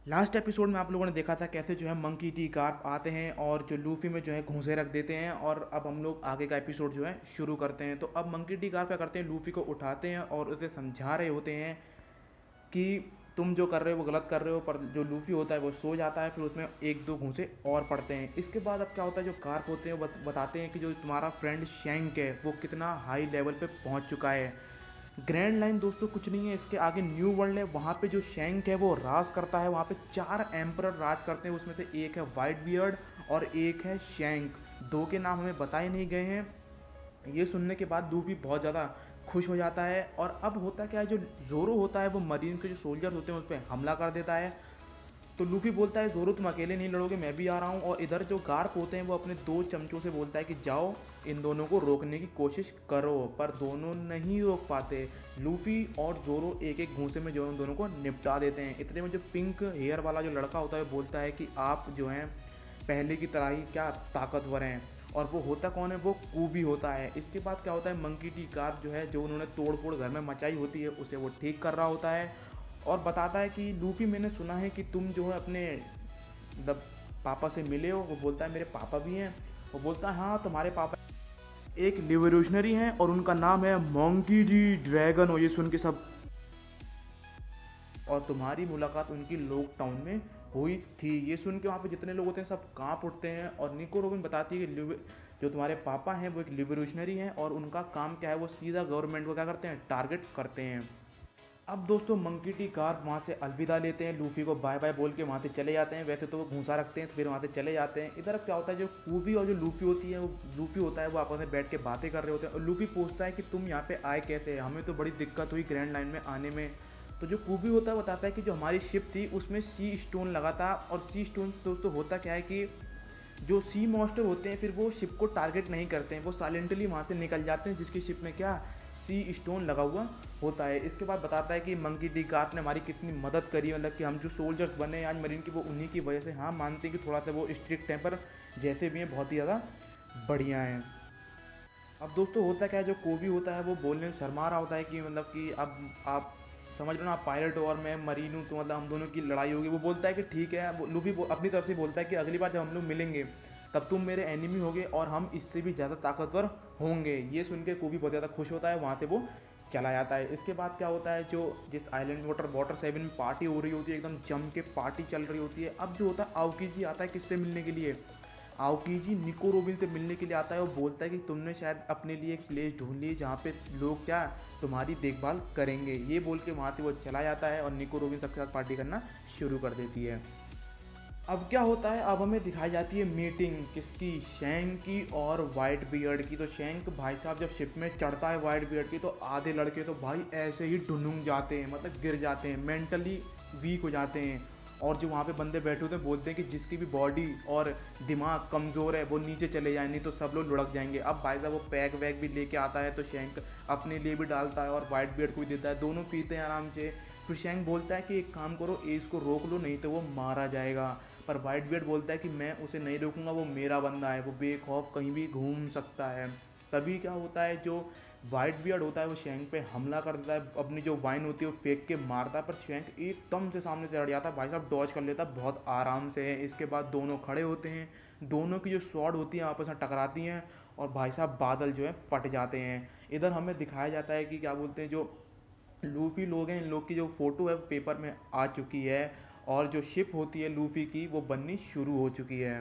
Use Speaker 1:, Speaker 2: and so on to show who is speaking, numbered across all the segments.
Speaker 1: Last episode में आप लोगों ने देखा था कैसे जो है मंकी डी गार्प आते हैं और जो लूफी में जो है घूंसे रख देते हैं। और अब हम लोग आगे का एपिसोड जो है शुरू करते हैं। तो अब मंकी डी गार्प क्या करते हैं, लूफी को उठाते हैं और उसे समझा रहे होते हैं कि तुम जो कर रहे हो वो गलत कर रहे हो। पर जो लूफी होता है वो सो जाता है, फिर उसमें एक दो घूंसे और पड़ते हैं। इसके बाद अब क्या होता है, जो गार्प होते हैं वो बताते हैं कि जो तुम्हारा फ्रेंड शैंक है वो कितना हाई लेवल पे पहुंच चुका है। ग्रैंड लाइन दोस्तों कुछ नहीं है, इसके आगे न्यू वर्ल्ड है। वहाँ पे जो शैंक है वो राज करता है। वहाँ पे 4 एम्परर राज करते हैं, उसमें से एक है वाइट बियर्ड और एक है शैंक। दो के नाम हमें बताए नहीं गए हैं। ये सुनने के बाद लूफी बहुत ज़्यादा खुश हो जाता है। और अब होता क्या है, जो जोरो होता है वो मरीन के जो सोल्जर्स होते हैं उस पर हमला कर देता है। तो लूफी बोलता है जोरो तुम अकेले नहीं लड़ोगे, मैं भी आ रहा हूँ। और इधर जो गार्प होते हैं वो अपने 2 चमचों से बोलता है कि जाओ इन दोनों को रोकने की कोशिश करो। पर दोनों नहीं रोक पाते। लूफी और जोरो एक एक घूंसे में जो है उन दोनों को निपटा देते हैं। इतने में जो पिंक हेयर वाला जो लड़का होता है वो बोलता है कि आप जो हैं पहले की तरह ही क्या ताकतवर हैं। और वो होता कौन है, वो कूबी होता है। इसके बाद क्या होता है, मंकी डी गार्प जो है जो उन्होंने तोड़ फोड़ घर में मचाई होती है उसे वो ठीक कर रहा होता है। और बताता है कि लूफी मैंने सुना है कि तुम जो है अपने मतलब पापा से मिले हो। वो बोलता है मेरे पापा भी हैं। वो बोलता है हाँ तुम्हारे पापा एक रिवोल्यूशनरी हैं और उनका नाम है मंकी डी ड्रैगन। और ये सुन के सब, और तुम्हारी मुलाकात उनकी लोक टाउन में हुई थी। ये सुन के वहाँ पे जितने लोग होते हैं सब कांप उठते हैं। और निको रोबिन बताती है कि जो तुम्हारे पापा हैं वो एक रिवोल्यूशनरी हैं और उनका काम क्या है, वो सीधा गवर्नमेंट को क्या करते हैं, टारगेट करते हैं। अब दोस्तों मंकी डी गार्प वहाँ से अलविदा लेते हैं, लूफी को बाय बाय बोल के वहाँ से चले जाते हैं। वैसे तो वो घूंसा रखते हैं तो फिर वहाँ से चले जाते हैं। इधर अब क्या होता है, जो कूबी और जो लूफी होती है, वो लूफी होता है वो आपस में बैठ के बातें कर रहे होते हैं। और लूफी पूछता है कि तुम यहाँ पे आए कैसे, हमें तो बड़ी दिक्कत हुई ग्रैंड लाइन में आने में। तो जो कूबी होता है बताता है कि जो हमारी शिप थी उसमें सी स्टोन लगा था। और सी स्टोन दोस्तों होता क्या है कि जो सी मॉन्स्टर होते हैं फिर वो शिप को टारगेट नहीं करते हैं, वो साइलेंटली वहाँ से निकल जाते हैं जिसकी शिप में क्या सी स्टोन लगा हुआ होता है। इसके बाद बताता है कि मंकी डी गार्प ने हमारी कितनी मदद करी, मतलब कि हम जो सोल्जर्स बने आज मरीन की वो उन्हीं की वजह से। हाँ मानते हैं कि थोड़ा सा वो स्ट्रिक्ट हैं पर जैसे भी हैं बहुत ही ज़्यादा बढ़िया हैं। अब दोस्तों होता क्या है, जो कोबी होता है वो बोलने से शर्मा रहा होता है कि मतलब कि अब आप समझ लो ना, आप पायलट हो और मैं मरीन हूँ, तो मतलब हम दोनों की लड़ाई होगी। वो बोलता है कि ठीक है। लूफी अपनी तरफ से बोलता है कि अगली बार जब हम लोग मिलेंगे तब तुम मेरे एनिमी होगे और हम इससे भी ज़्यादा ताकतवर होंगे। ये सुन के कोबी बहुत ज़्यादा खुश होता है, वहाँ से वो चला जाता है। इसके बाद क्या होता है, जो जिस आइलैंड वाटर 7 में पार्टी हो रही होती है, एकदम जम के पार्टी चल रही होती है। अब जो होता है आओकी जी आता है किससे मिलने के लिए, आओकीजी निको रोबिन से मिलने के लिए आता है। वो बोलता है कि तुमने शायद अपने लिए एक प्लेस ढूंढ ली जहाँ पे लोग क्या तुम्हारी देखभाल करेंगे। ये बोल के वहाँ से वो चला जाता है और निको रोबिन सबके साथ पार्टी करना शुरू कर देती है। अब क्या होता है, अब हमें दिखाई जाती है मीटिंग किसकी, शैंक की और वाइट बियर्ड की। तो शैंक भाई साहब जब शिप में चढ़ता है वाइट बियर्ड की, तो आधे लड़के तो भाई ऐसे ही ढुंढुंग जाते हैं, मतलब गिर जाते हैं, मेंटली वीक हो जाते हैं। और जो वहाँ पे बंदे बैठे होते हैं बोलते हैं कि जिसकी भी बॉडी और दिमाग कमज़ोर है वो नीचे चले जाए, नहीं तो सब लोग लुढ़क जाएंगे। अब भाई साहब वो पैक वैक भी लेके आता है, तो शैंक अपने लिए भी डालता है और वाइट बियर्ड को भी देता है। दोनों पीते हैं आराम से। फिर शैंक बोलता है कि एक काम करो, एज को रोक लो नहीं तो वो मारा जाएगा। पर वाइट बियर्ड बोलता है कि मैं उसे नहीं रोकूंगा, वो मेरा बंदा है, वो बेखौफ कहीं भी घूम सकता है। तभी क्या होता है, जो वाइट बियर्ड होता है वो शैंक पे हमला कर देता है, अपनी जो वाइन होती है वो फेंक के मारता है। पर शैंक एकदम से सामने से हट जाता है, भाई साहब डॉज कर लेता है बहुत आराम से। इसके बाद दोनों खड़े होते हैं, दोनों की जो स्वॉर्ड होती हैं आपस में टकराती हैं और भाई साहब बादल जो है फट जाते हैं। इधर हमें दिखाया जाता है कि क्या बोलते हैं, जो लूफी लोग हैं इन लोग की जो फ़ोटो है पेपर में आ चुकी है और जो शिप होती है लूफी की वो बननी शुरू हो चुकी है।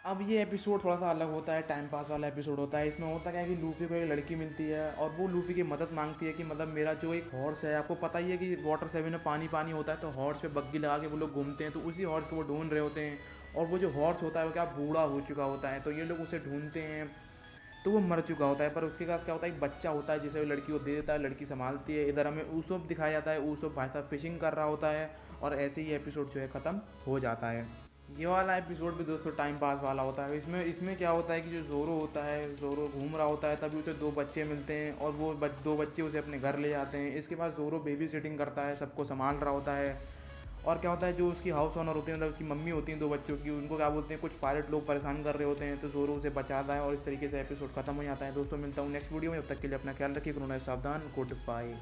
Speaker 1: अब ये एपिसोड थोड़ा सा अलग होता है, टाइम पास वाला एपिसोड होता है। इसमें होता क्या है कि लूफी को एक लड़की मिलती है और वो लूफी की मदद मांगती है कि मतलब मेरा जो एक हॉर्स है, आपको पता ही है कि वाटर 7 में पानी पानी होता है तो हॉर्स पे बग्गी लगा के वो लोग घूमते हैं, तो उसी हॉर्स को वो ढूंढ रहे होते हैं। और वो जो हॉर्स होता है वो क्या बूढ़ा हो चुका होता है, तो ये लोग उसे ढूंढते हैं तो वो मर चुका होता है। पर उसके पास क्या होता है, एक बच्चा होता है जिसे वो लड़की को दे देता है, लड़की संभालती है। इधर हमें ऊसोप दिखाया जाता है, ऊसोप भाई साहब फिशिंग कर रहा होता है और ऐसे ही एपिसोड जो है ख़त्म हो जाता है। ये वाला एपिसोड भी दोस्तों टाइम पास वाला होता है। इसमें क्या होता है कि जो जोरो होता है, जोरो घूम रहा होता है, तभी उसे 2 बच्चे मिलते हैं और वो 2 बच्चे उसे अपने घर ले जाते हैं। इसके बाद जोरो बेबी सिटिंग करता है, सबको संभाल रहा होता है। और क्या होता है, जो उसकी हाउस ओनर होती है, मतलब उसकी मम्मी होती हैं 2 बच्चों की, उनको क्या बोलते हैं, कुछ पायलट लोग परेशान कर रहे होते हैं, तो जोरो उसे बचाता है और इस तरीके से एपिसोड खत्म हो जाता है। दोस्तों मिलता हूँ नेक्स्ट वीडियो में, तब तक के लिए अपना ख्याल रखिए, कोरोना सावधान, गुड बाय।